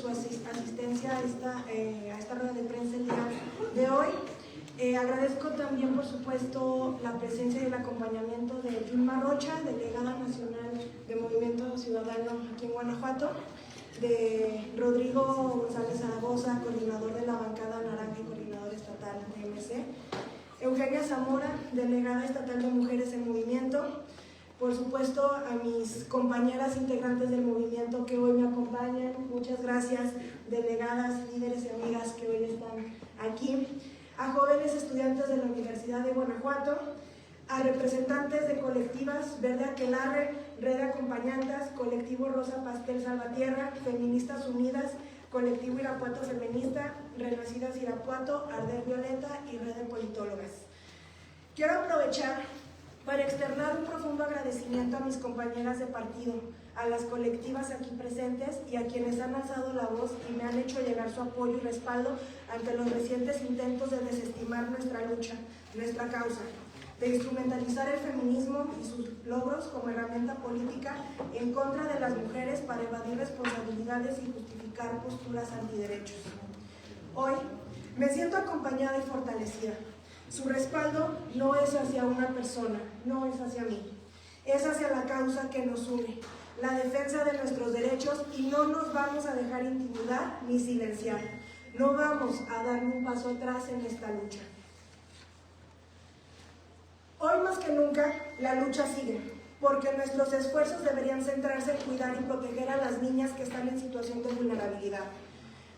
por su asistencia a esta rueda de prensa el día de hoy. Agradezco también, por supuesto, la presencia y el acompañamiento de Yulma Rocha, delegada nacional de Movimiento Ciudadano aquí en Guanajuato, de Rodrigo González Zaragoza, coordinador de la bancada naranja y coordinador estatal de MC, Eugenia Zamora, delegada estatal de Mujeres en Movimiento, por supuesto a mis compañeras integrantes del movimiento que hoy me acompañan, muchas gracias, delegadas, líderes y amigas que hoy están aquí, a jóvenes estudiantes de la Universidad de Guanajuato, a representantes de colectivas Verde Aquelarre, Red de Acompañantas, Colectivo Rosa Pastel Salvatierra, Feministas Unidas, Colectivo Irapuato Feminista, Renacidas Irapuato, Arder Violeta y Red de Politólogas. Quiero aprovechar para externar un profundo agradecimiento a mis compañeras de partido, a las colectivas aquí presentes y a quienes han alzado la voz y me han hecho llegar su apoyo y respaldo ante los recientes intentos de desestimar nuestra lucha, nuestra causa, de instrumentalizar el feminismo y sus logros como herramienta política en contra de las mujeres para evadir responsabilidades y justificar posturas antiderechos. Hoy me siento acompañada y fortalecida. Su respaldo no es hacia una persona, no es hacia mí, es hacia la causa que nos une, la defensa de nuestros derechos, y no nos vamos a dejar intimidar ni silenciar. No vamos a dar un paso atrás en esta lucha. Hoy más que nunca, la lucha sigue, porque nuestros esfuerzos deberían centrarse en cuidar y proteger a las niñas que están en situación de vulnerabilidad,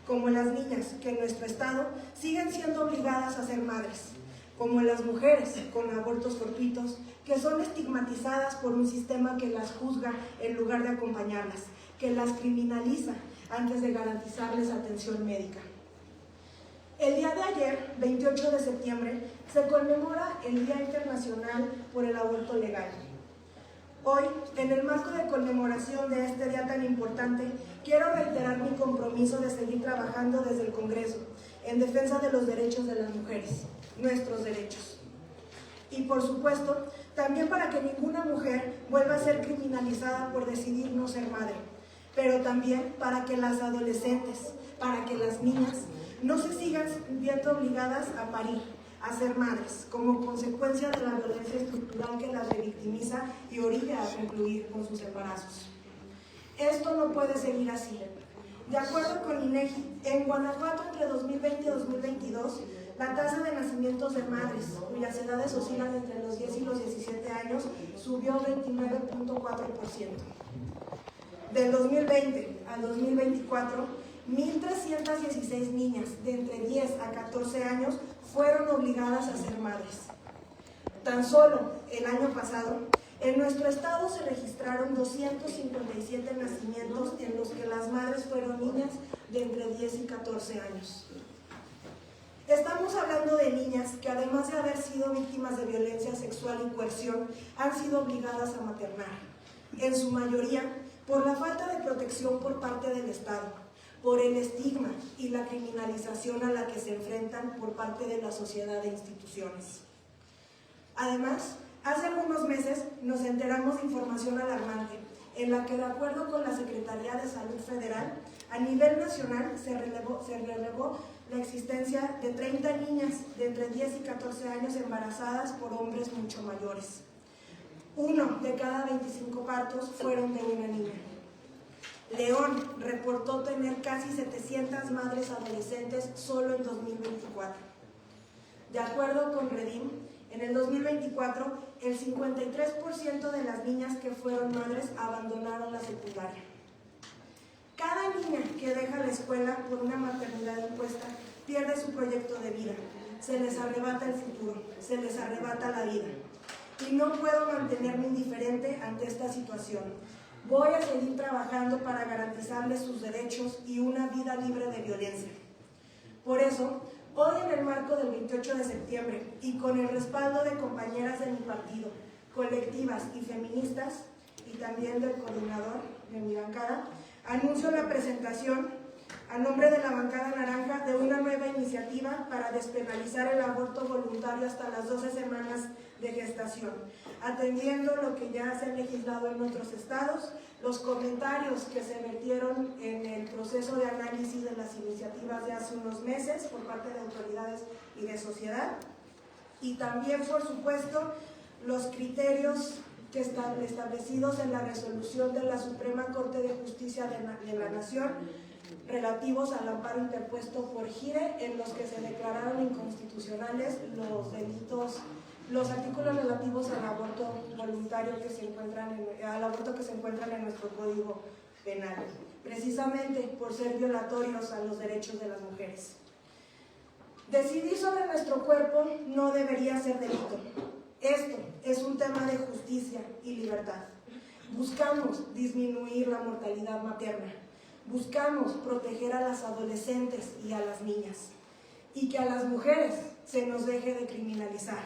como las niñas que en nuestro estado siguen siendo obligadas a ser madres, como las mujeres con abortos fortuitos, que son estigmatizadas por un sistema que las juzga en lugar de acompañarlas, que las criminaliza antes de garantizarles atención médica. El día de ayer, 28 de septiembre, se conmemora el Día Internacional por el Aborto Legal. Hoy, en el marco de conmemoración de este día tan importante, quiero reiterar mi compromiso de seguir trabajando desde el Congreso en defensa de los derechos de las mujeres, nuestros derechos. Y por supuesto, también para que ninguna mujer vuelva a ser criminalizada por decidir no ser madre, pero también para que las adolescentes, para que las niñas no se sigan viendo obligadas a parir, a ser madres, como consecuencia de la violencia estructural que las revictimiza y orilla a concluir con sus embarazos. Esto no puede seguir así. De acuerdo con INEGI, en Guanajuato entre 2020 y 2022, la tasa de nacimientos de madres, cuyas edades oscilan entre los 10 y los 17 años, subió 29.4%. Del 2020 al 2024, 1.316 niñas de entre 10 a 14 años fueron obligadas a ser madres. Tan solo el año pasado, en nuestro estado se registraron 257 nacimientos en los que las madres fueron niñas de entre 10 y 14 años. Estamos hablando de niñas que, además de haber sido víctimas de violencia sexual y coerción, han sido obligadas a maternar, en su mayoría por la falta de protección por parte del Estado, por el estigma y la criminalización a la que se enfrentan por parte de la sociedad e instituciones. Además, hace algunos meses nos enteramos de información alarmante, en la que, de acuerdo con la Secretaría de Salud Federal, a nivel nacional se relevó la existencia de 30 niñas de entre 10 y 14 años embarazadas por hombres mucho mayores. 1 de cada 25 partos fueron de una niña. León reportó tener casi 700 madres adolescentes solo en 2024. De acuerdo con Redim, en el 2024, el 53% de las niñas que fueron madres abandonaron la secundaria. Cada niña que deja la escuela por una maternidad impuesta pierde su proyecto de vida, se les arrebata el futuro, se les arrebata la vida. Y no puedo mantenerme indiferente ante esta situación. Voy a seguir trabajando para garantizarles sus derechos y una vida libre de violencia. Por eso, hoy en el marco del 28 de septiembre y con el respaldo de compañeras de mi partido, colectivas y feministas, y también del coordinador de mi bancada, anuncio la presentación a nombre de la bancada naranja de una nueva iniciativa para despenalizar el aborto voluntario hasta las 12 semanas de gestación, atendiendo lo que ya se ha legislado en otros estados, los comentarios que se vertieron en el proceso de análisis de las iniciativas de hace unos meses por parte de autoridades y de sociedad, y también, por supuesto, los criterios que están establecidos en la resolución de la Suprema Corte de Justicia de la Nación relativos al amparo interpuesto por GIRE, en los que se declararon inconstitucionales los artículos relativos al aborto voluntario que se encuentran en nuestro Código Penal, precisamente por ser violatorios a los derechos de las mujeres. Decidir sobre nuestro cuerpo no debería ser delito. Esto es un tema de justicia y libertad. Buscamos disminuir la mortalidad materna. Buscamos proteger a las adolescentes y a las niñas. Y que a las mujeres se nos deje de criminalizar.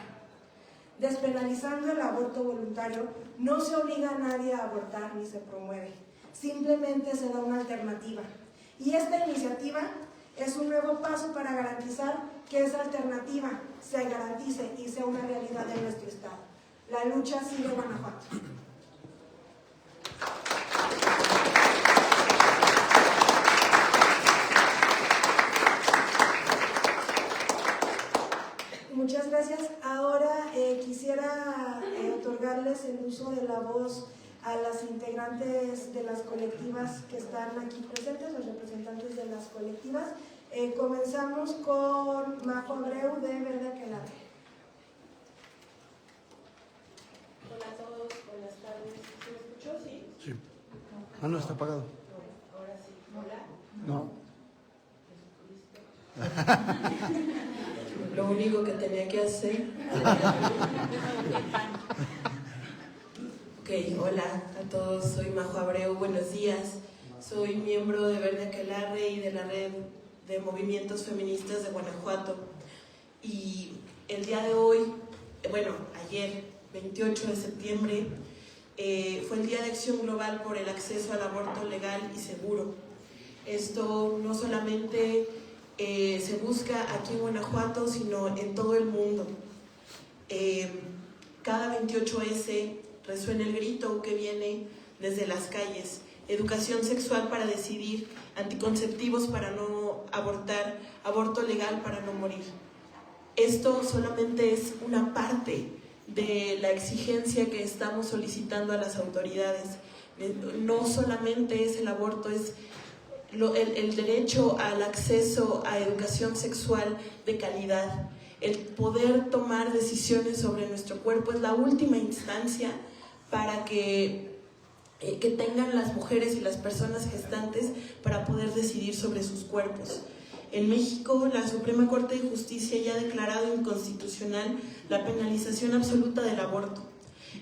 Despenalizando el aborto voluntario, no se obliga a nadie a abortar ni se promueve. Simplemente se da una alternativa. Y esta iniciativa es un nuevo paso para garantizar que esa alternativa se garantice y sea una realidad en nuestro estado. La lucha sigue en Guanajuato. Muchas gracias. Ahora quisiera otorgarles el uso de la voz a las integrantes de las colectivas que están aquí presentes, los representantes de las colectivas. Comenzamos con Majo Abreu de Verde Aquelarre. Hola a todos, buenas tardes. ¿Se me escuchó? ¿Sí? Sí. Ah, no, está apagado. No, ahora sí. Hola. No. Lo único que tenía que hacer. Ok, hola a todos, soy Majo Abreu, buenos días. Soy miembro de Verde Aquelarre y de la red de movimientos feministas de Guanajuato. Y el día de hoy, ayer, 28 de septiembre, fue el Día de Acción Global por el acceso al aborto legal y seguro. Esto no solamente se busca aquí en Guanajuato, sino en todo el mundo. Cada 28S resuena el grito que viene desde las calles: educación sexual para decidir, anticonceptivos para no abortar, aborto legal para no morir. Esto solamente es una parte de la exigencia que estamos solicitando a las autoridades. No solamente es el aborto, es el derecho al acceso a educación sexual de calidad. El poder tomar decisiones sobre nuestro cuerpo es la última instancia para que tengan las mujeres y las personas gestantes para poder decidir sobre sus cuerpos. En México, la Suprema Corte de Justicia ya ha declarado inconstitucional la penalización absoluta del aborto.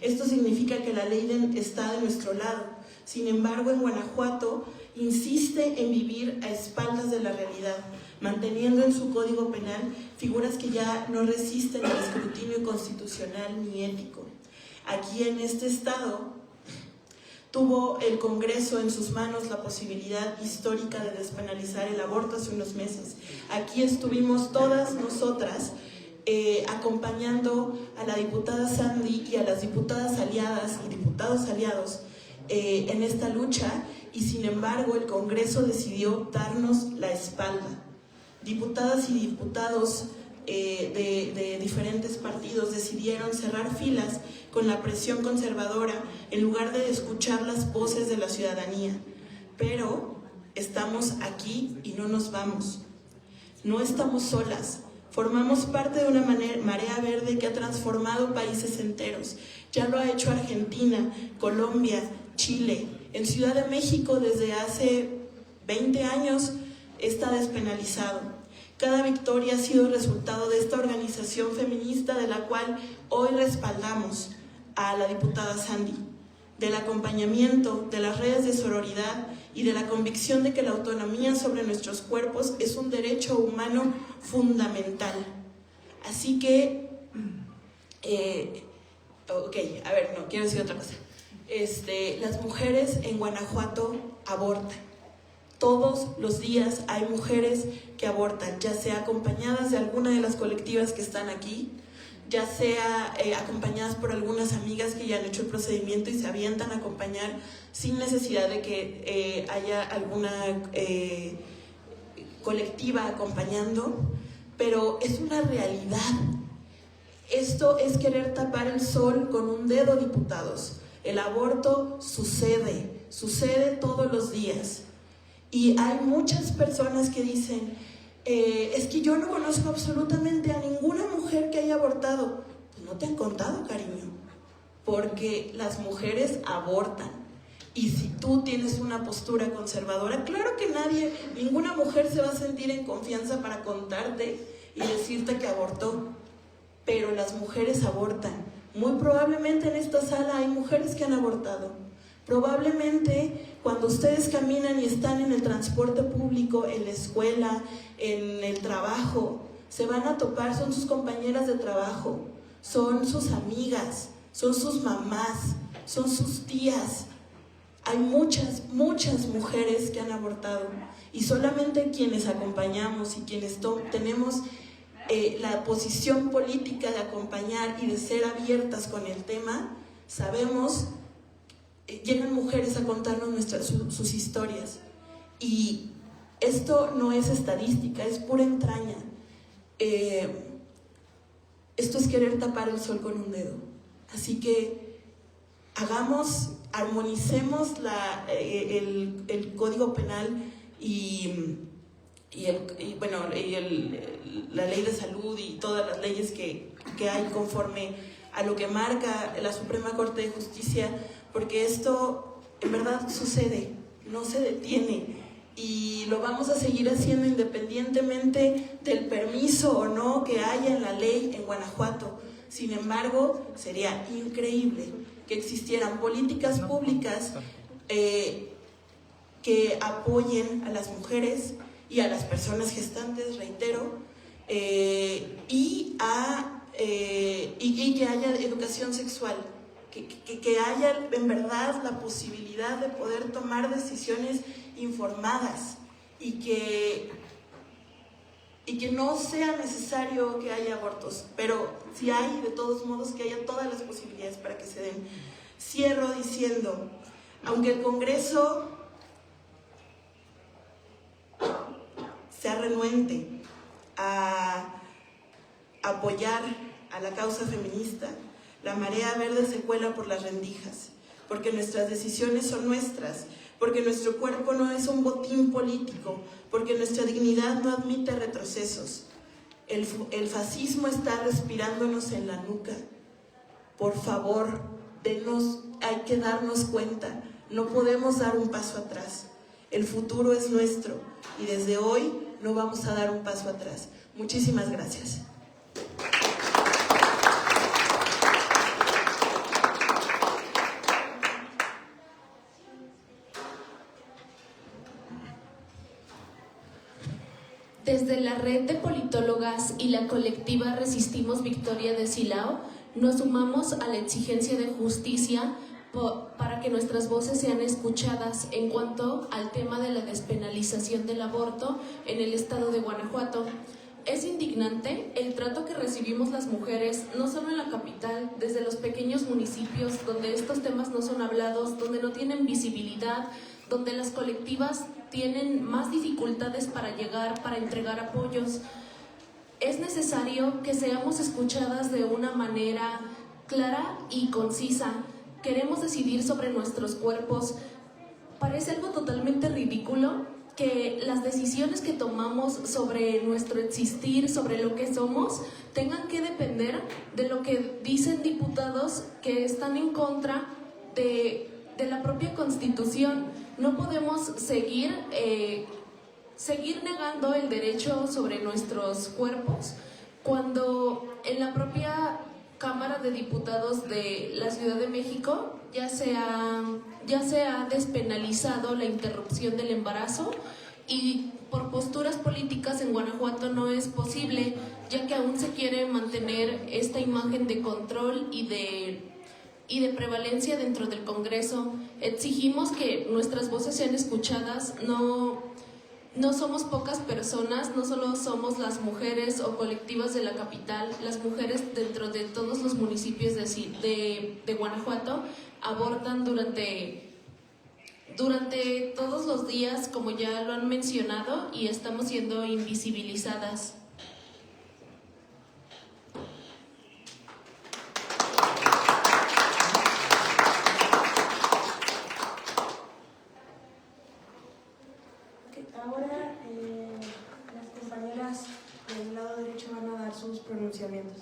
Esto significa que la ley está de nuestro lado. Sin embargo, en Guanajuato insiste en vivir a espaldas de la realidad, manteniendo en su Código Penal figuras que ya no resisten al escrutinio constitucional ni ético. Aquí en este estado tuvo el Congreso en sus manos la posibilidad histórica de despenalizar el aborto hace unos meses. Aquí estuvimos todas nosotras acompañando a la diputada Sandy y a las diputadas aliadas y diputados aliados en esta lucha, y sin embargo el Congreso decidió darnos la espalda. Diputadas y diputados de diferentes partidos decidieron cerrar filas con la presión conservadora en lugar de escuchar las voces de la ciudadanía. Pero estamos aquí y no nos vamos. No estamos solas. Formamos parte de una marea verde que ha transformado países enteros. Ya lo ha hecho Argentina, Colombia, Chile. En Ciudad de México desde hace 20 años está despenalizado. Cada victoria ha sido resultado de esta organización feminista de la cual hoy respaldamos a la diputada Sandy, del acompañamiento de las redes de sororidad y de la convicción de que la autonomía sobre nuestros cuerpos es un derecho humano fundamental. Así que, quiero decir otra cosa. Las mujeres en Guanajuato abortan. Todos los días hay mujeres que abortan, ya sea acompañadas de alguna de las colectivas que están aquí, ya sea acompañadas por algunas amigas que ya han hecho el procedimiento y se avientan a acompañar sin necesidad de que haya alguna colectiva acompañando, pero es una realidad. Esto es querer tapar el sol con un dedo, diputados. El aborto sucede todos los días. Y hay muchas personas que dicen, es que yo no conozco absolutamente a ninguna mujer que haya abortado. Pues no te han contado, cariño, porque las mujeres abortan. Y si tú tienes una postura conservadora, claro que ninguna mujer se va a sentir en confianza para contarte y decirte que abortó. Pero las mujeres abortan. Muy probablemente en esta sala hay mujeres que han abortado. Probablemente cuando ustedes caminan y están en el transporte público, en la escuela, en el trabajo, se van a topar, son sus compañeras de trabajo, son sus amigas, son sus mamás, son sus tías. Hay muchas mujeres que han abortado, y solamente quienes acompañamos y quienes tenemos la posición política de acompañar y de ser abiertas con el tema, sabemos, llegan mujeres a contarnos sus historias. Y esto no es estadística, es pura entraña. Esto es querer tapar el sol con un dedo. Así que armonicemos el Código Penal y la ley de salud y todas las leyes que hay conforme a lo que marca la Suprema Corte de Justicia, porque esto en verdad sucede, no se detiene, y lo vamos a seguir haciendo independientemente del permiso o no que haya en la ley en Guanajuato. Sin embargo, sería increíble que existieran políticas públicas que apoyen a las mujeres y a las personas gestantes, reitero, y que haya educación sexual, que haya en verdad la posibilidad de poder tomar decisiones informadas, y que no sea necesario que haya abortos, pero si hay, de todos modos, que haya todas las posibilidades para que se den. Cierro diciendo, aunque el Congreso sea renuente a apoyar a la causa feminista, la marea verde se cuela por las rendijas, porque nuestras decisiones son nuestras, porque nuestro cuerpo no es un botín político, porque nuestra dignidad no admite retrocesos. El fascismo está respirándonos en la nuca. Por favor, hay que darnos cuenta, no podemos dar un paso atrás. El futuro es nuestro y desde hoy no vamos a dar un paso atrás. Muchísimas gracias. Desde la red de politólogas y la colectiva Resistimos Victoria de Silao, nos sumamos a la exigencia de justicia para que nuestras voces sean escuchadas en cuanto al tema de la despenalización del aborto en el estado de Guanajuato. Es indignante el trato que recibimos las mujeres, no solo en la capital, desde los pequeños municipios donde estos temas no son hablados, donde no tienen visibilidad, donde las colectivas tienen más dificultades para llegar, para entregar apoyos. Es necesario que seamos escuchadas de una manera clara y concisa. Queremos decidir sobre nuestros cuerpos. Parece algo totalmente ridículo que las decisiones que tomamos sobre nuestro existir, sobre lo que somos, tengan que depender de lo que dicen diputados que están en contra de la propia Constitución. No podemos seguir negando el derecho sobre nuestros cuerpos cuando en la propia Cámara de Diputados de la Ciudad de México ya se ha despenalizado la interrupción del embarazo, y por posturas políticas en Guanajuato no es posible, ya que aún se quiere mantener esta imagen de control y de prevalencia dentro del Congreso. Exigimos que nuestras voces sean escuchadas, no no somos pocas personas, no solo somos las mujeres o colectivas de la capital, las mujeres dentro de todos los municipios de Guanajuato abortan durante todos los días, como ya lo han mencionado, y estamos siendo invisibilizadas. Ahora las compañeras del lado derecho van a dar sus pronunciamientos.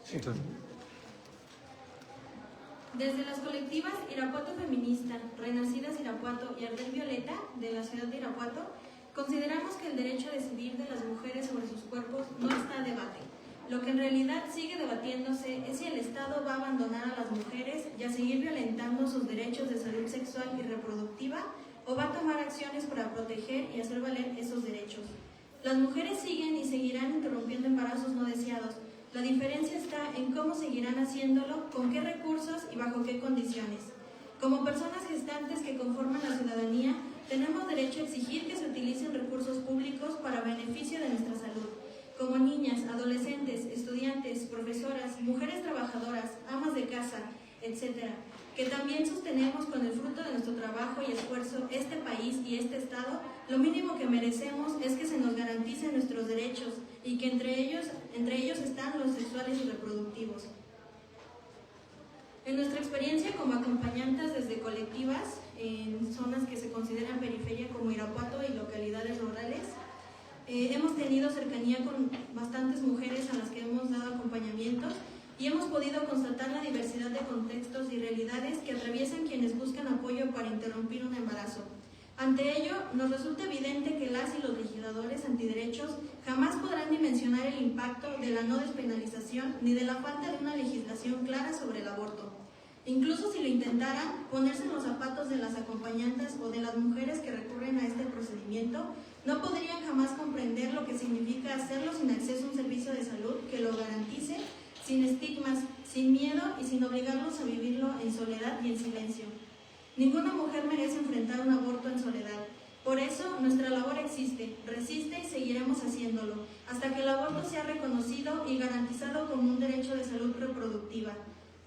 Sí, claro. Desde las colectivas Irapuato Feminista, Renacidas Irapuato y Ardel Violeta de la ciudad de Irapuato, consideramos que el derecho a decidir de las mujeres sobre sus cuerpos no está a debate. Lo que en realidad sigue debatiéndose es si el Estado va a abandonar a las mujeres y a seguir violentando sus derechos de salud sexual y reproductiva, o va a tomar acciones para proteger y hacer valer esos derechos. Las mujeres siguen y seguirán interrumpiendo embarazos no deseados. La diferencia está en cómo seguirán haciéndolo, con qué recursos y bajo qué condiciones. Como personas gestantes que conforman la ciudadanía, tenemos derecho a exigir que se utilicen recursos públicos para beneficio de nuestra salud. Como niñas, adolescentes, estudiantes, profesoras, mujeres trabajadoras, amas de casa, etc., que también sostenemos con el fruto de nuestro trabajo y esfuerzo este país y este Estado, lo mínimo que merecemos es que se nos garanticen nuestros derechos y que entre ellos están los sexuales y reproductivos. En nuestra experiencia como acompañantes desde colectivas en zonas que se consideran periferia como Irapuato y localidades rurales, hemos tenido cercanía con bastantes mujeres a las que hemos dado acompañamientos y hemos podido constatar la diversidad de contextos y realidades que atraviesan quienes buscan apoyo para interrumpir un embarazo. Ante ello, nos resulta evidente que las y los legisladores antiderechos jamás podrán dimensionar el impacto de la no despenalización ni de la falta de una legislación clara sobre el aborto. Incluso si lo intentaran, ponerse en los zapatos de las acompañantes o de las mujeres que recurren a este procedimiento, no podrían jamás comprender lo que significa hacerlo sin acceso a un servicio de salud que lo garantice, sin estigmas, sin miedo y sin obligarlos a vivirlo en soledad y en silencio. Ninguna mujer merece enfrentar un aborto en soledad. Por eso, nuestra labor existe, resiste y seguiremos haciéndolo, hasta que el aborto sea reconocido y garantizado como un derecho de salud reproductiva.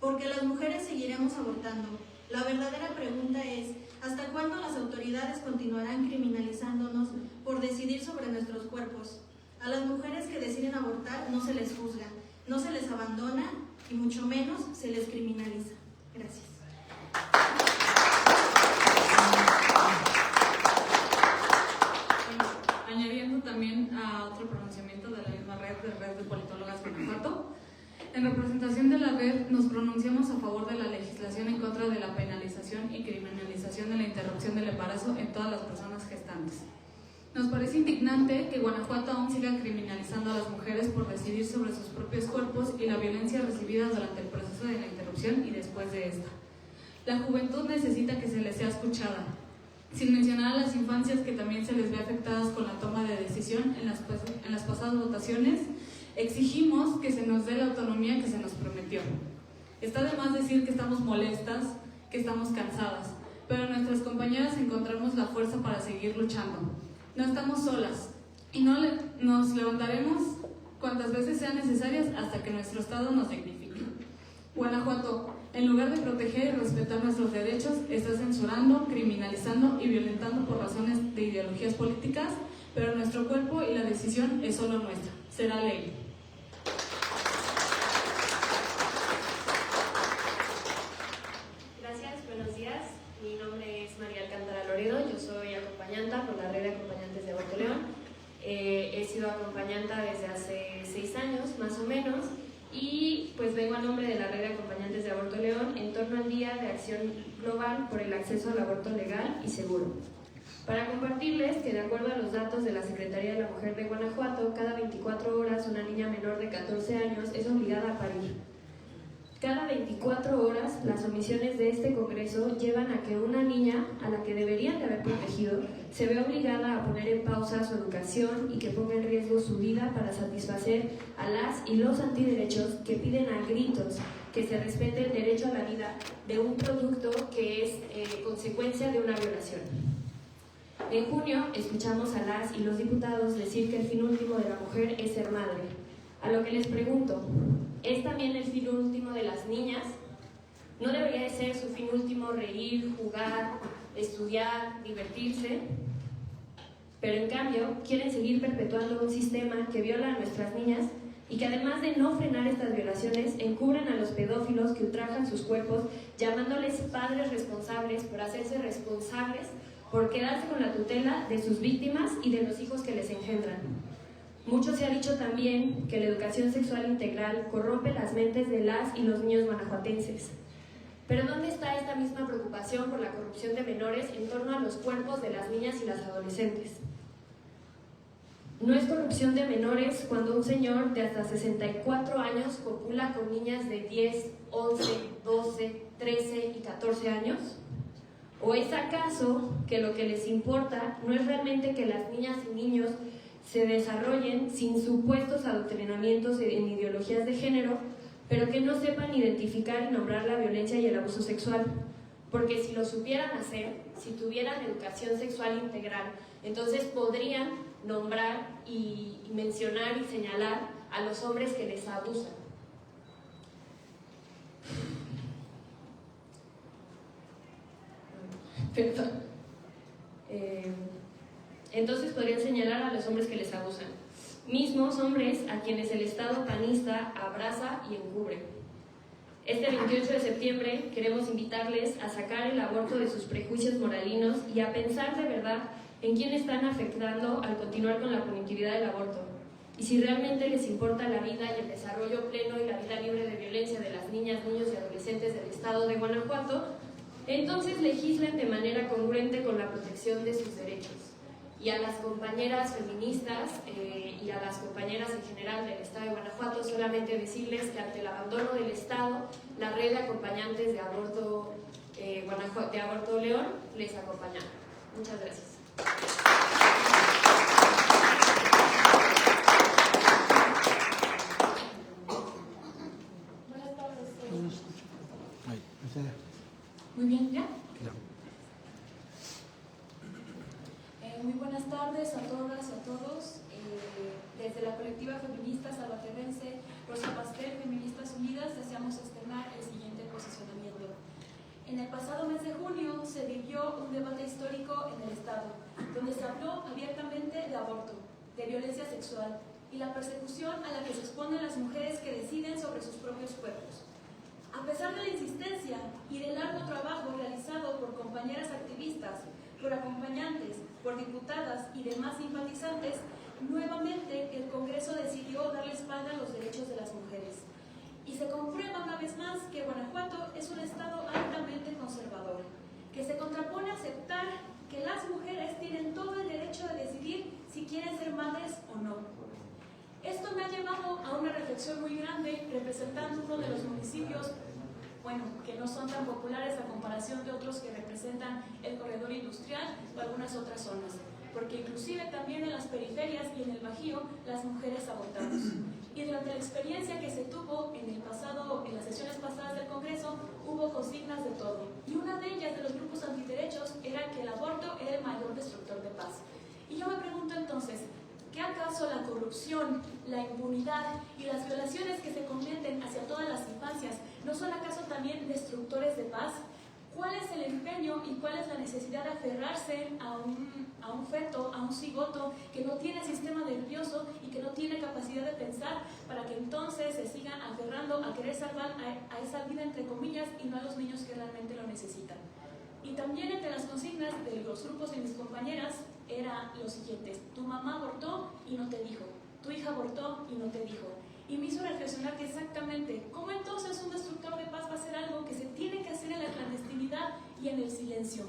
Porque las mujeres seguiremos abortando. La verdadera pregunta es, ¿hasta cuándo las autoridades continuarán criminalizándonos por decidir sobre nuestros cuerpos? A las mujeres que deciden abortar no se les juzga, no se les abandona y mucho menos se les criminaliza. Gracias. Añadiendo también a otro pronunciamiento de la misma red de Politólogas Guanajuato, en representación de la red nos pronunciamos a favor de la legislación en contra de la penalización y criminalización de la interrupción del embarazo en todas las personas gestantes. Nos parece indignante que Guanajuato aún siga criminalizando a las mujeres por decidir sobre sus propios cuerpos y la violencia recibida durante el proceso de la interrupción y después de esta. La juventud necesita que se les sea escuchada, sin mencionar a las infancias que también se les ve afectadas con la toma de decisión en las pasadas votaciones. Exigimos que se nos dé la autonomía que se nos prometió. Está de más decir que estamos molestas, que estamos cansadas, pero nuestras compañeras encontramos la fuerza para seguir luchando. No estamos solas y nos levantaremos cuantas veces sean necesarias hasta que nuestro Estado nos dignifique. Guanajuato, en lugar de proteger y respetar nuestros derechos, está censurando, criminalizando y violentando por razones de ideologías políticas, pero nuestro cuerpo y la decisión es solo nuestra. Será ley. Gracias, buenos días. Mi nombre es María Alcántara Loredo, yo soy acompañanta por la red de acompañantes de Aborto León. He sido acompañanta desde hace 6 años, más o menos, y pues vengo a nombre de la red de acompañantes de Aborto León en torno al Día de Acción Global por el Acceso al Aborto Legal y Seguro. Para compartirles que de acuerdo a los datos de la Secretaría de la Mujer de Guanajuato, cada 24 horas una niña menor de 14 años es obligada a parir. Cada 24 24 horas, las omisiones de este Congreso llevan a que una niña, a la que deberían de haber protegido, se vea obligada a poner en pausa su educación y que ponga en riesgo su vida para satisfacer a las y los antiderechos que piden a gritos que se respete el derecho a la vida de un producto que es consecuencia de una violación. En junio escuchamos a las y los diputados decir que el fin último de la mujer es ser madre. A lo que les pregunto, ¿es también el fin último de las niñas? ¿No debería de ser su fin último reír, jugar, estudiar, divertirse? Pero en cambio, quieren seguir perpetuando un sistema que viola a nuestras niñas y que además de no frenar estas violaciones, encubren a los pedófilos que ultrajan sus cuerpos, llamándoles padres responsables por hacerse responsables por quedarse con la tutela de sus víctimas y de los hijos que les engendran. Mucho se ha dicho también que la educación sexual integral corrompe las mentes de las y los niños guanajuatenses. Pero ¿dónde está esta misma preocupación por la corrupción de menores en torno a los cuerpos de las niñas y las adolescentes? No es corrupción de menores cuando un señor de hasta 64 años copula con niñas de 10, 11, 12, 13 y 14 años. ¿O es acaso que lo que les importa no es realmente que las niñas y niños se desarrollen sin supuestos adoctrinamientos en ideologías de género, pero que no sepan identificar y nombrar la violencia y el abuso sexual? Porque si lo supieran hacer, si tuvieran educación sexual integral, entonces podrían nombrar y mencionar y señalar a los hombres que les abusan. Perdón. Entonces podrían señalar a los hombres que les abusan, mismos hombres a quienes el Estado panista abraza y encubre. Este 28 de septiembre queremos invitarles a sacar el aborto de sus prejuicios moralinos y a pensar de verdad en quién están afectando al continuar con la punitividad del aborto. Y si realmente les importa la vida y el desarrollo pleno y la vida libre de violencia de las niñas, niños y adolescentes del Estado de Guanajuato, entonces legislen de manera congruente con la protección de sus derechos. Y a las compañeras feministas y a las compañeras en general del Estado de Guanajuato, solamente decirles que ante el abandono del Estado, la red de acompañantes de Aborto León les acompaña. Muchas gracias. Buenas tardes. Muy bien, ¿ya? Muy buenas tardes a todas, a todos. Desde la colectiva feminista salvaterrense Rosa Pastel, Feministas Unidas, deseamos externar el siguiente posicionamiento. En el pasado mes de junio se vivió un debate histórico en el Estado, donde se habló abiertamente de aborto, de violencia sexual y la persecución a la que se exponen las mujeres que deciden sobre sus propios cuerpos. A pesar de la insistencia y del largo trabajo realizado por compañeras activistas, por acompañantes, por diputadas y demás simpatizantes, nuevamente el Congreso decidió darle espalda a los derechos de las mujeres. Y se comprueba una vez más que Guanajuato es un estado altamente conservador, que se contrapone a aceptar que las mujeres tienen todo el derecho de decidir si quieren ser madres o no. Esto me ha llevado a una reflexión muy grande representando uno de los municipios, que no son tan populares a comparación de otros que representan el corredor industrial o algunas otras zonas, porque inclusive también en las periferias y en el Bajío las mujeres abortamos. Y durante la experiencia que se tuvo en las sesiones pasadas del Congreso, hubo consignas de todo. Y una de ellas, de los grupos antiderechos, era que el aborto era el mayor destructor de paz. Y yo me pregunto entonces, ¿qué acaso la corrupción, la impunidad y las violaciones que se cometen hacia todas las infancias no son acaso también destructores de paz? ¿Cuál es el empeño y cuál es la necesidad de aferrarse a un feto, a un cigoto que no tiene sistema nervioso y que no tiene capacidad de pensar para que entonces se siga aferrando a querer salvar a esa vida entre comillas y no a los niños que realmente lo necesitan? Y también entre las consignas de los grupos de mis compañeras era lo siguiente: tu mamá abortó y no te dijo, tu hija abortó y no te dijo. Y me hizo reflexionar que exactamente, ¿cómo entonces un destructor de paz va a ser algo que se tiene que hacer en la clandestinidad y en el silencio?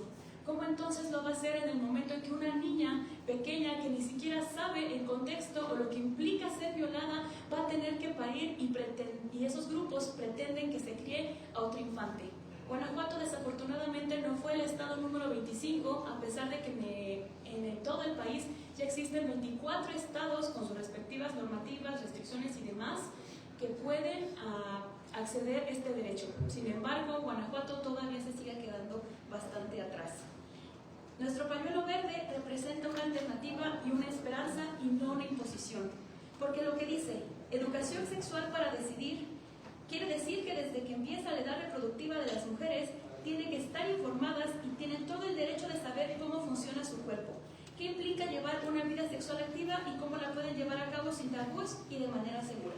¿Cómo entonces lo va a hacer en el momento en que una niña pequeña que ni siquiera sabe el contexto o lo que implica ser violada va a tener que parir y esos grupos pretenden que se críe a otro infante. Guanajuato desafortunadamente no fue el estado número 25, a pesar de que en todo el país ya existen 24 estados con sus respectivas normativas, restricciones y demás que pueden acceder a este derecho. Sin embargo, Guanajuato todavía se sigue quedando bastante atrás. Nuestro pañuelo verde representa una alternativa y una esperanza y no una imposición, porque lo que dice educación sexual para decidir quiere decir que desde que empieza la edad reproductiva de las mujeres tienen que estar informadas y tienen todo el derecho de saber cómo funciona su cuerpo, qué implica llevar una vida sexual activa y cómo la pueden llevar a cabo sin tabús y de manera segura.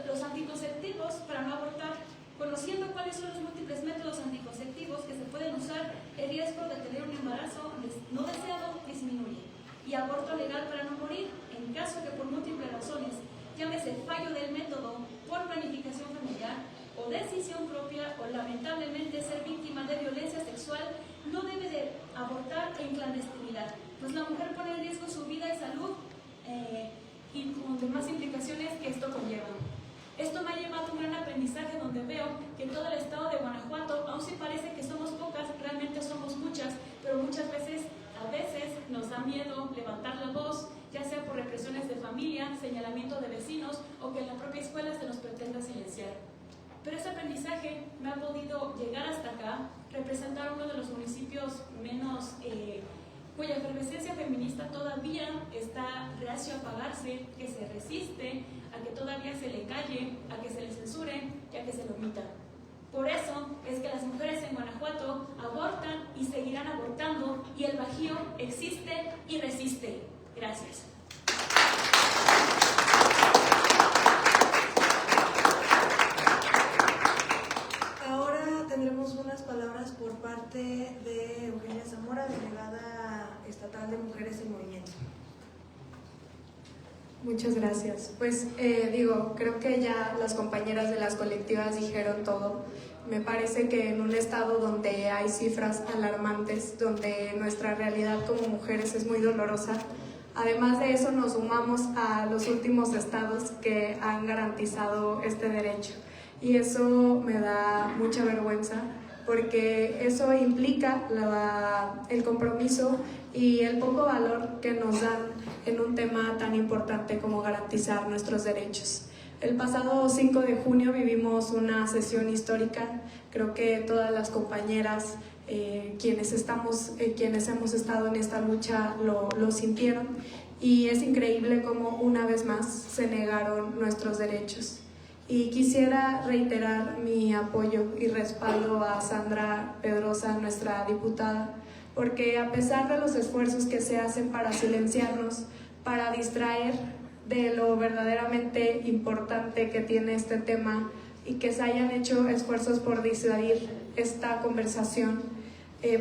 Los anticonceptivos para no abortar, conociendo cuáles son los múltiples métodos anticonceptivos que se pueden usar, el riesgo de tener un embarazo no deseado disminuye. Y aborto legal para no morir, en caso que por múltiples razones, llámese fallo del método, por planificación familiar o decisión propia o lamentablemente ser víctima de violencia sexual, no debe de abortar en clandestinidad, pues la mujer pone en riesgo su vida y salud y con demás implicaciones que esto conlleva. Esto me ha llevado a un gran aprendizaje donde veo que en todo el estado de Guanajuato, aun si parece que somos pocas, realmente somos muchas, pero muchas veces, nos da miedo levantar la voz, ya sea por represiones de familia, señalamiento de vecinos o que en la propia escuela se nos pretenda silenciar. Pero ese aprendizaje me ha podido llegar hasta acá, representar uno de los municipios menos cuya efervescencia feminista todavía está reacio a apagarse, que se resiste a que todavía se le calle, a que se le censure y a que se le omita. Por eso es que las mujeres en Guanajuato abortan y seguirán abortando y el Bajío existe y resiste. Gracias. Ahora tendremos unas palabras por parte de Eugenia Zamora, delegada estatal de Mujeres en Movimiento. Muchas gracias. Pues creo que ya las compañeras de las colectivas dijeron todo. Me parece que en un estado donde hay cifras alarmantes, donde nuestra realidad como mujeres es muy dolorosa, además de eso nos sumamos a los últimos estados que han garantizado este derecho. Y eso me da mucha vergüenza, porque eso implica el compromiso y el poco valor que nos dan en un tema tan importante como garantizar nuestros derechos. El pasado 5 de junio vivimos una sesión histórica. Creo que todas las compañeras, quienes hemos estado en esta lucha, lo sintieron, y es increíble cómo una vez más se negaron nuestros derechos. Y quisiera reiterar mi apoyo y respaldo a Sandra Pedrosa, nuestra diputada, porque a pesar de los esfuerzos que se hacen para silenciarnos, para distraer de lo verdaderamente importante que tiene este tema y que se hayan hecho esfuerzos por disuadir esta conversación,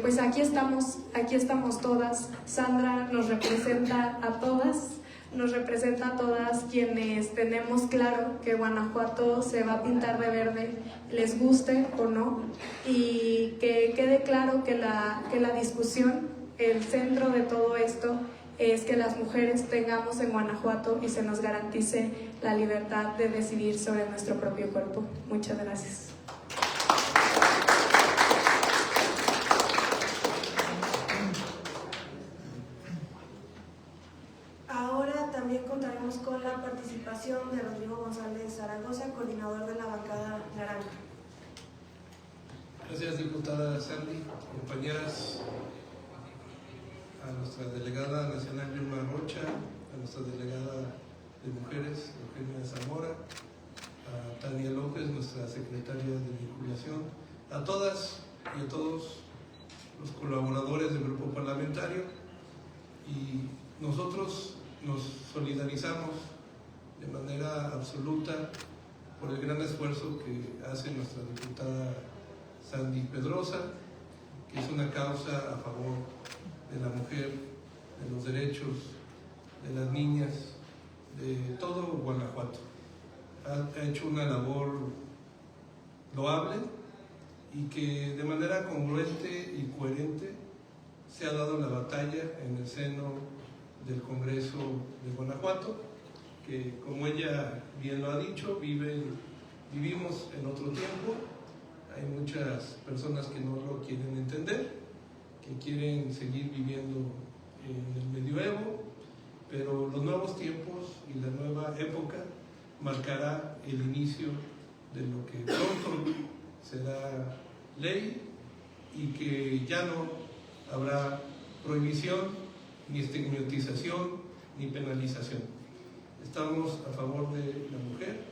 pues aquí estamos todas. Sandra nos representa a todas. Nos representa a todas quienes tenemos claro que Guanajuato se va a pintar de verde, les guste o no, y que quede claro que la discusión, el centro de todo esto, es que las mujeres tengamos en Guanajuato y se nos garantice la libertad de decidir sobre nuestro propio cuerpo. Muchas gracias. Ahora también contaremos con la participación de Rodrigo González Zaragoza, coordinador de la bancada naranja. Gracias, diputada Sandy. Compañeras, a nuestra delegada nacional Vilma Rocha, a nuestra delegada de mujeres Eugenia Zamora, a Tania López, nuestra secretaria de vinculación, a todas y a todos los colaboradores del grupo parlamentario, y nosotros nos solidarizamos de manera absoluta por el gran esfuerzo que hace nuestra diputada Sandy Pedrosa, que es una causa a favor de la mujer, de los derechos de las niñas, de todo Guanajuato. Ha hecho una labor loable y que de manera congruente y coherente se ha dado la batalla en el seno del Congreso de Guanajuato, que como ella bien lo ha dicho, vivimos en otro tiempo. Hay muchas personas que no lo quieren entender, que quieren seguir viviendo en el medioevo, pero los nuevos tiempos y la nueva época marcará el inicio de lo que pronto será ley y que ya no habrá prohibición, ni estigmatización, ni penalización. Estamos a favor de la mujer,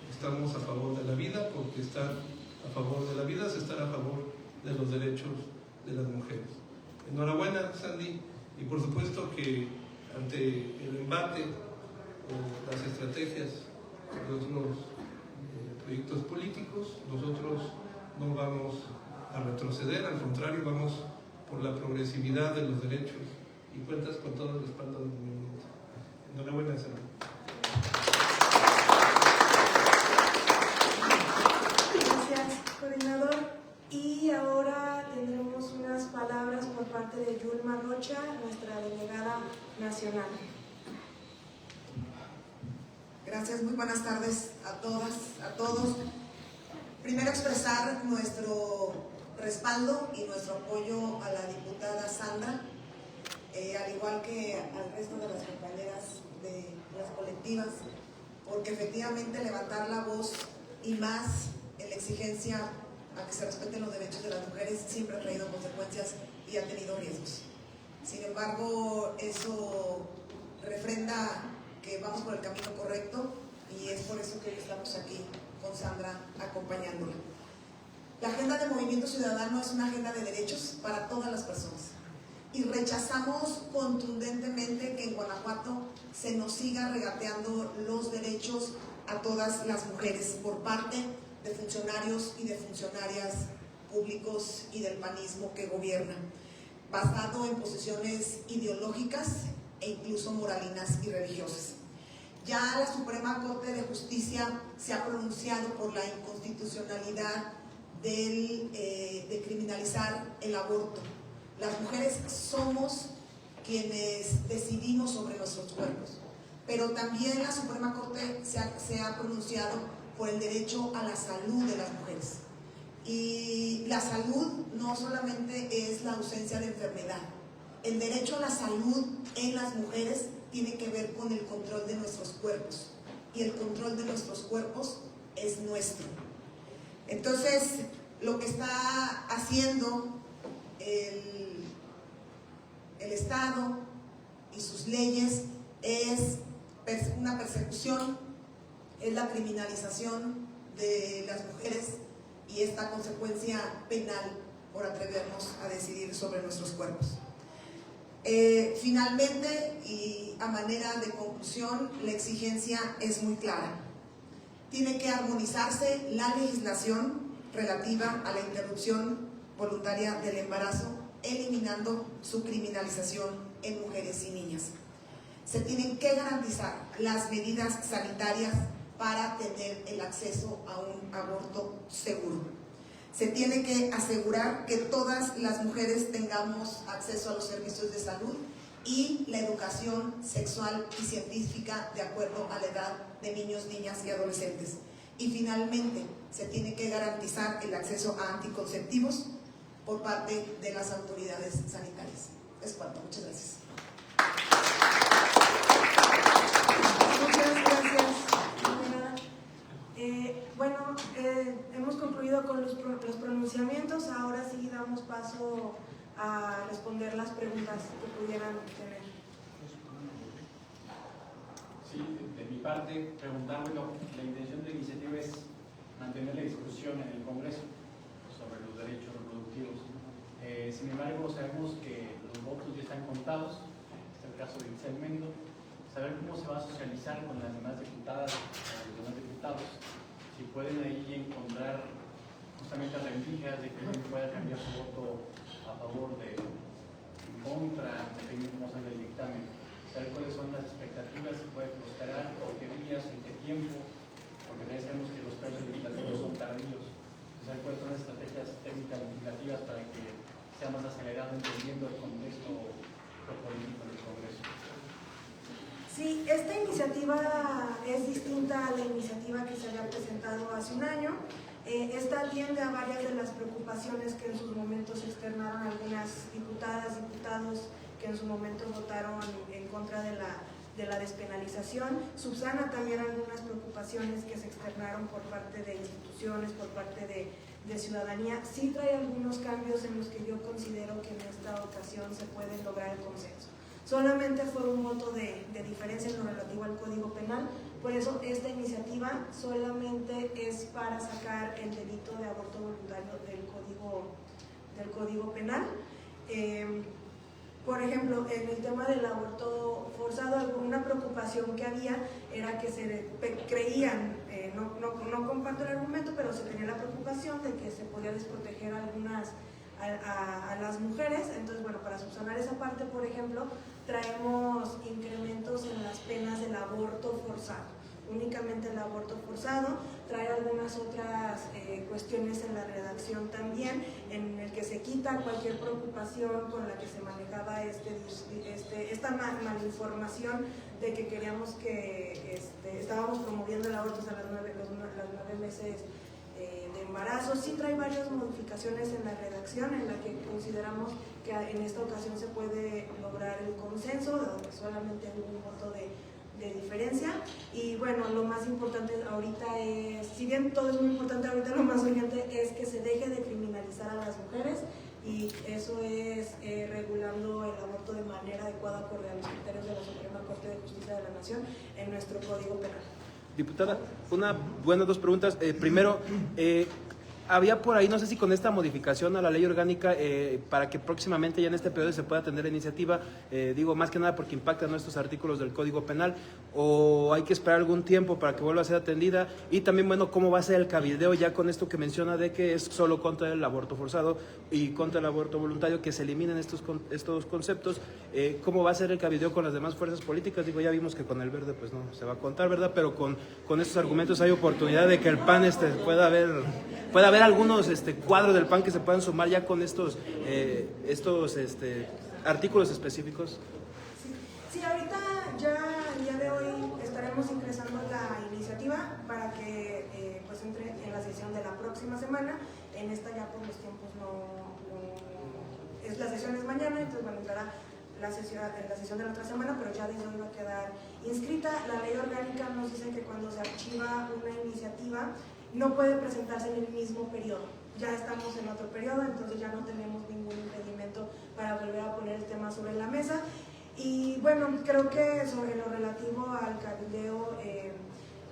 estamos a favor de la vida, porque estar a favor de la vida es estar a favor de los derechos de las mujeres. Enhorabuena, Sandy, y por supuesto que ante el embate o las estrategias de otros proyectos políticos, nosotros no vamos a retroceder, al contrario, vamos por la progresividad de los derechos y cuentas con todo el respaldo del movimiento. Enhorabuena, Sandy. Gracias, coordinador. Y ahora tendremos unas palabras por parte de Yulma Rocha, nuestra delegada nacional. Gracias, muy buenas tardes a todas, a todos. Primero expresar nuestro respaldo y nuestro apoyo a la diputada Sandra, al igual que al resto de las compañeras de las colectivas, porque efectivamente levantar la voz y más en la exigencia a que se respeten los derechos de las mujeres siempre ha traído consecuencias y ha tenido riesgos. Sin embargo, eso refrenda que vamos por el camino correcto y es por eso que hoy estamos aquí con Sandra acompañándola. La agenda de Movimiento Ciudadano es una agenda de derechos para todas las personas y rechazamos contundentemente que en Guanajuato se nos siga regateando los derechos a todas las mujeres por parte de funcionarios y de funcionarias públicos y del panismo que gobierna, basado en posiciones ideológicas e incluso moralinas y religiosas. Ya la Suprema Corte de Justicia se ha pronunciado por la inconstitucionalidad de criminalizar el aborto. Las mujeres somos quienes decidimos sobre nuestros cuerpos, pero también la Suprema Corte se ha pronunciado por el derecho a la salud de las mujeres. Y la salud no solamente es la ausencia de enfermedad. El derecho a la salud en las mujeres tiene que ver con el control de nuestros cuerpos. Y el control de nuestros cuerpos es nuestro. Entonces, lo que está haciendo el Estado y sus leyes es una persecución, es la criminalización de las mujeres y esta consecuencia penal por atrevernos a decidir sobre nuestros cuerpos. Finalmente, y a manera de conclusión, la exigencia es muy clara. Tiene que armonizarse la legislación relativa a la interrupción voluntaria del embarazo, eliminando su criminalización en mujeres y niñas. Se tienen que garantizar las medidas sanitarias para tener el acceso a un aborto seguro. Se tiene que asegurar que todas las mujeres tengamos acceso a los servicios de salud y la educación sexual y científica de acuerdo a la edad de niños, niñas y adolescentes. Y finalmente, se tiene que garantizar el acceso a anticonceptivos por parte de las autoridades sanitarias. Es cuanto. Muchas gracias. Muchas gracias. Hemos concluido con los pronunciamientos. Ahora sí damos paso a responder las preguntas que pudieran tener. Sí, de mi parte, preguntar, bueno, la intención de la iniciativa es mantener la discusión en el Congreso sobre los derechos reproductivos. Sin embargo, sabemos que los votos ya están contados, este es el caso de Itzel Mendo, saber cómo se va a socializar con las demás diputadas, los demás diputados, si pueden ahí encontrar justamente rendijas de que alguien pueda cambiar su voto a favor de en contra, dependiendo cómo salga el dictamen, saber cuáles son las expectativas, si puede prosperar, por qué días, en qué tiempo, porque también sabemos que los plazos legislativos son tardíos, saber cuáles son las estrategias técnicas legislativas para que sea más acelerado entendiendo el contexto Sí, esta iniciativa es distinta a la iniciativa que se había presentado hace un año. Esta atiende a varias de las preocupaciones que en sus momentos externaron algunas diputadas, diputados que en su momento votaron en contra de la despenalización. Subsana también algunas preocupaciones que se externaron por parte de instituciones, por parte de ciudadanía. Sí trae algunos cambios en los que yo considero que en esta ocasión se puede lograr el consenso. Solamente fue un voto de diferencia en lo relativo al Código Penal, por eso esta iniciativa solamente es para sacar el delito de aborto voluntario del Código Penal. Por ejemplo, en el tema del aborto forzado, una preocupación que había era que se creían, no comparto el argumento, pero se tenía la preocupación de que se podía desproteger a las mujeres. Entonces, bueno, para subsanar esa parte, por ejemplo, traemos incrementos en las penas del aborto forzado. Únicamente el aborto forzado, trae algunas otras cuestiones en la redacción también, en el que se quita cualquier preocupación con la que se manejaba esta malinformación de que queríamos que estábamos promoviendo el aborto hasta los 9 meses de embarazo. Sí trae varias modificaciones en la redacción en la que consideramos que en esta ocasión se puede lograr el consenso, dado que solamente hubo un voto de diferencia. Y bueno, lo más importante ahorita es, si bien todo es muy importante, ahorita lo más urgente es que se deje de criminalizar a las mujeres, y eso es regulando el aborto de manera adecuada acorde a los criterios de la Suprema Corte de Justicia de la Nación en nuestro Código Penal. Diputada, dos preguntas. Primero, había por ahí, no sé si con esta modificación a la ley orgánica, para que próximamente ya en este periodo se pueda atender la iniciativa, digo más que nada porque impactan estos artículos del Código Penal, o hay que esperar algún tiempo para que vuelva a ser atendida, y también, bueno, cómo va a ser el cabildeo ya con esto que menciona de que es solo contra el aborto forzado y contra el aborto voluntario, que se eliminen estos conceptos. ¿Cómo va a ser el cabildeo con las demás fuerzas políticas? Digo, ya vimos que con el Verde pues no se va a contar, ¿verdad? Pero con estos argumentos hay oportunidad de que el PAN pueda haber algunos cuadros del PAN que se puedan sumar ya con estos artículos específicos. Sí, ahorita ya el día de hoy estaremos ingresando la iniciativa para que pues entre en la sesión de la próxima semana. En esta ya por los tiempos la sesión es mañana, entonces bueno, entrará en la sesión de la otra semana, pero ya desde hoy va a quedar inscrita. La ley orgánica nos dice que cuando se archiva una iniciativa no puede presentarse en el mismo periodo. Ya estamos en otro periodo, entonces ya no tenemos ningún impedimento para volver a poner el tema sobre la mesa. Y bueno, creo que sobre lo relativo al cabildeo,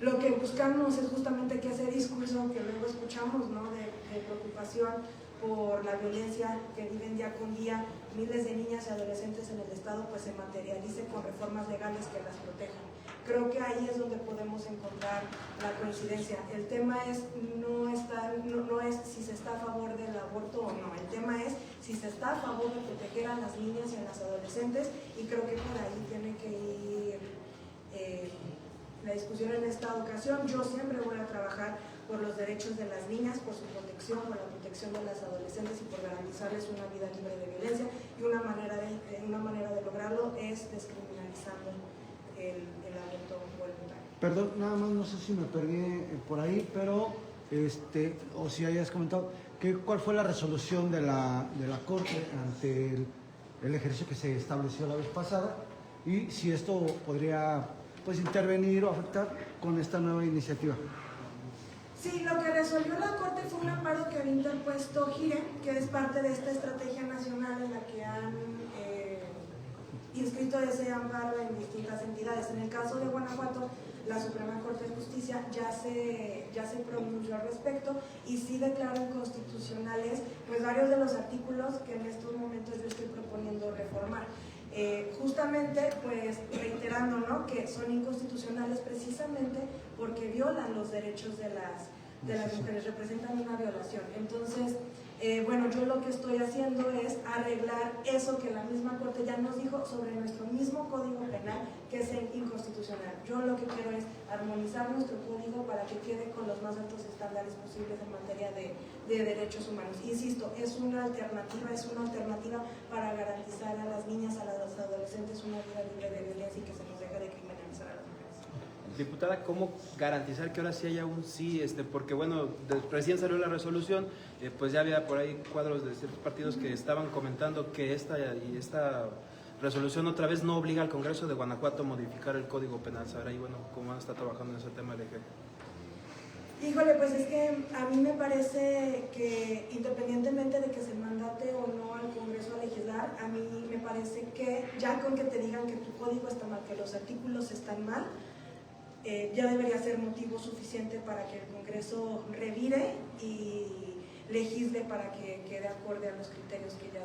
lo que buscamos es justamente que ese discurso que luego escuchamos, ¿no?, de preocupación por la violencia que viven día con día miles de niñas y adolescentes en el Estado, pues se materialice con reformas legales que las protejan. Creo que ahí es donde podemos encontrar la coincidencia. El tema no es si se está a favor del aborto o no, el tema es si se está a favor de proteger a las niñas y a las adolescentes, y creo que por ahí tiene que ir la discusión en esta ocasión. Yo siempre voy a trabajar por los derechos de las niñas, por su protección, por la protección de las adolescentes y por garantizarles una vida libre de violencia, y una manera de lograrlo es descriminalizando el aborto voluntario. Perdón, nada más, no sé si me perdí por ahí, pero o si hayas comentado cuál fue la resolución de la Corte ante el ejercicio que se estableció la vez pasada, y si esto podría pues intervenir o afectar con esta nueva iniciativa. Sí, lo que resolvió la Corte fue un amparo que había interpuesto GIRE, que es parte de esta estrategia nacional en la que han inscrito ese amparo en distintas entidades. En el caso de Guanajuato, la Suprema Corte de Justicia ya se pronunció al respecto y sí declaró inconstitucionales pues varios de los artículos que en estos momentos yo estoy proponiendo reformar. Justamente pues reiterando, ¿no?, que son inconstitucionales precisamente porque violan los derechos de las mujeres, representan una violación. Entonces, bueno, yo lo que estoy haciendo es arreglar eso que la misma Corte ya nos dijo sobre nuestro mismo Código Penal, que es inconstitucional. Yo lo que quiero es armonizar nuestro código para que quede con los más altos estándares posibles en materia de derechos humanos. Insisto, es una alternativa para garantizar a las niñas, a las adolescentes una vida libre de violencia y que se nos deje de criminalizar. Diputada, ¿cómo garantizar que ahora sí haya un sí? Porque bueno, recién salió la resolución, pues ya había por ahí cuadros de ciertos partidos que estaban comentando que esta resolución otra vez no obliga al Congreso de Guanajuato a modificar el Código Penal. Sabrá, y bueno, ¿cómo está trabajando en ese tema el eje? Híjole, pues es que a mí me parece que independientemente de que se mandate o no al Congreso a legislar, a mí me parece que ya con que te digan que tu código está mal, que los artículos están mal, ya debería ser motivo suficiente para que el Congreso revire y legisle para que quede acorde a los criterios que ya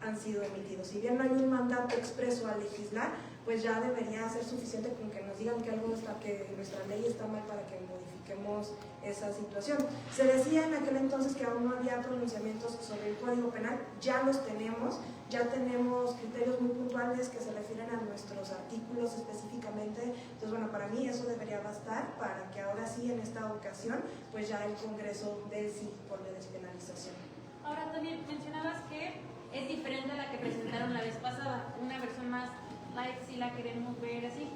han sido emitidos. Si bien no hay un mandato expreso a legislar, pues ya debería ser suficiente con que nos digan que que nuestra ley está mal para que modifiquemos esa situación. Se decía en aquel entonces que aún no había pronunciamientos sobre el Código Penal, ya los tenemos, ya tenemos criterios muy puntuales que se refieren a nuestros artículos específicamente. Entonces, bueno, para mí eso debería bastar para que ahora sí, en esta ocasión, pues ya el Congreso dé el sí por la despenalización. Ahora también mencionabas que es diferente a la que presentaron la vez pasada, una versión más light, si la queremos ver así.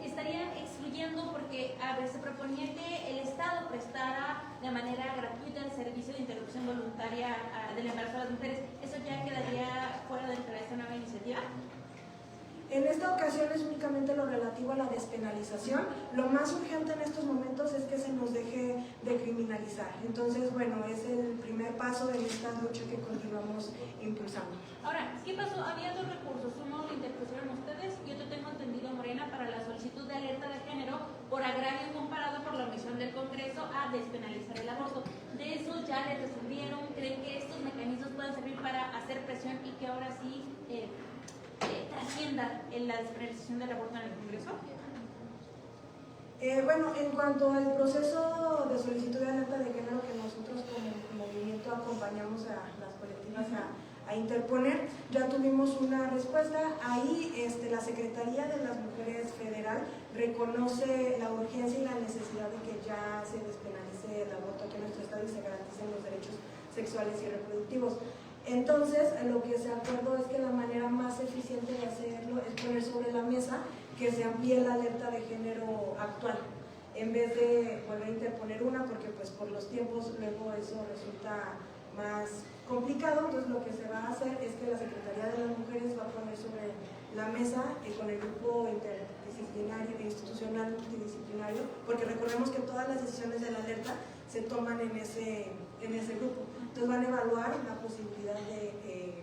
Estarían excluyendo porque se proponía que el Estado prestara de manera gratuita el servicio de interrupción voluntaria del embarazo a las mujeres. ¿Eso ya quedaría fuera dentro de esta nueva iniciativa? En esta ocasión es únicamente lo relativo a la despenalización. Lo más urgente en estos momentos es que se nos deje de criminalizar. Entonces, bueno, es el primer paso en esta lucha que continuamos impulsando. Ahora, ¿qué pasó? Había dos recursos. Uno lo interpusieron ustedes y otro tengo entendido, Morena, para la solicitud de alerta de género por agravio comparado por la omisión del Congreso a despenalizar el aborto. ¿De eso ya les resolvieron? ¿Creen que estos mecanismos pueden servir para hacer presión y que ahora sí trascienda en la despenalización del aborto en el Congreso? Bueno, en cuanto al proceso de solicitud de alerta de género que nosotros como movimiento acompañamos a las colectivas a interponer, ya tuvimos una respuesta. Ahí la Secretaría de las Mujeres Federal reconoce la urgencia y la necesidad de que ya se despenalice el aborto aquí en nuestro estado y se garanticen los derechos sexuales y reproductivos. Entonces, lo que se acordó es que la manera más eficiente de hacerlo es poner sobre la mesa que se amplíe la alerta de género actual, en vez de volver a interponer una, porque pues por los tiempos luego eso resulta más complicado. Entonces lo que se va a hacer es que la Secretaría de las Mujeres va a poner sobre la mesa con el grupo interdisciplinario e institucional multidisciplinario, porque recordemos que todas las decisiones de la alerta se toman en ese grupo. Entonces van a evaluar la posibilidad de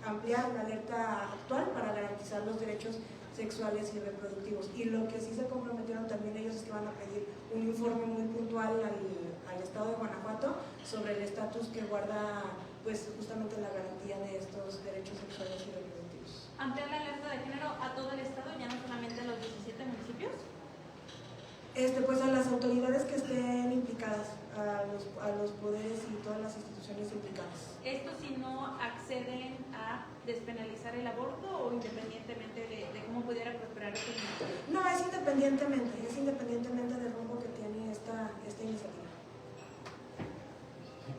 ampliar la alerta actual para garantizar los derechos sexuales y reproductivos. Y lo que sí se comprometieron también ellos es que van a pedir un informe muy puntual al Estado de Guanajuato sobre el estatus que guarda pues justamente la garantía de estos derechos sexuales y reproductivos. ¿Ampliar la alerta de género a todo el Estado, ya no solamente a los 17 municipios? Pues a las autoridades que estén implicadas, a los poderes y todas las instituciones implicadas. ¿Esto si no acceden a despenalizar el aborto o independientemente de cómo pudiera prosperar este ministerio? No, es independientemente del rumbo que tiene esta iniciativa.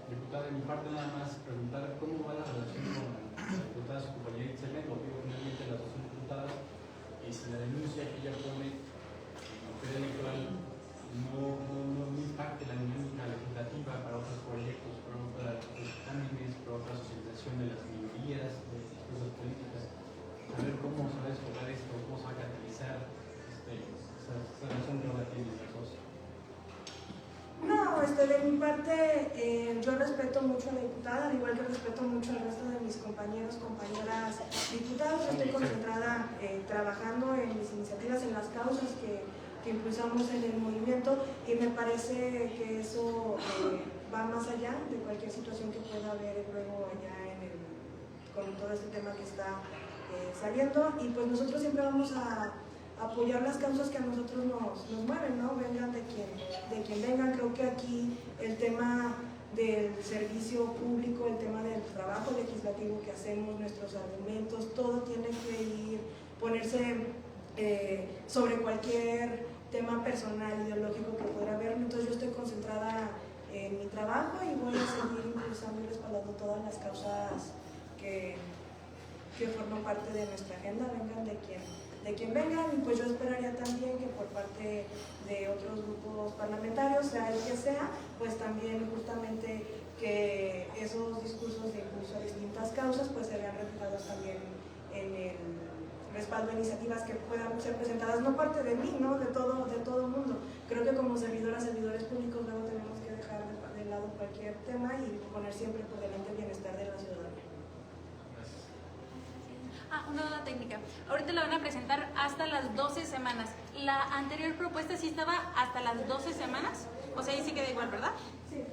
Diputada, de mi parte nada más preguntar cómo va la relación con la diputada, su compañera Itzelem, lo digo finalmente las dos diputadas, y si la denuncia que ella pone en materia electoral no impacte la dinámica legislativa para otros proyectos, por ejemplo, para los exámenes, para otra socialización de las minorías, de las fuerzas políticas, saber cómo se va a desarrollar esto, cómo se va a catalizar esa relación que ahora tienen las dos. No, de mi parte yo respeto mucho a la diputada, al igual que respeto mucho al resto de mis compañeros, compañeras diputados. Yo estoy concentrada trabajando en mis iniciativas, en las causas que impulsamos en el movimiento, y me parece que eso va más allá de cualquier situación que pueda haber luego allá con todo este tema que está saliendo. Y pues nosotros siempre vamos a apoyar las causas que a nosotros nos mueven, ¿no? Vengan de quien vengan. Creo que aquí el tema del servicio público, el tema del trabajo legislativo que hacemos, nuestros argumentos, todo tiene que ponerse sobre cualquier tema personal, ideológico que pueda haber. Entonces yo estoy concentrada en mi trabajo y voy a seguir impulsando y respaldando todas las causas que forman parte de nuestra agenda, vengan de quien vengan, y pues yo esperaría también que por parte de otros grupos parlamentarios, sea el que sea, pues también justamente que esos discursos de impulso a distintas causas pues se vean reflejados también en el respaldo a iniciativas que puedan ser presentadas, no parte de mí, ¿no? De todo el mundo. Creo que como servidores públicos luego tenemos que dejar de lado cualquier tema y poner siempre por delante el bienestar de la ciudadanía. Una duda técnica. Ahorita la van a presentar hasta las 12 semanas. La anterior propuesta sí estaba hasta las 12 semanas. O sea, ahí sí queda igual, ¿verdad? Sí.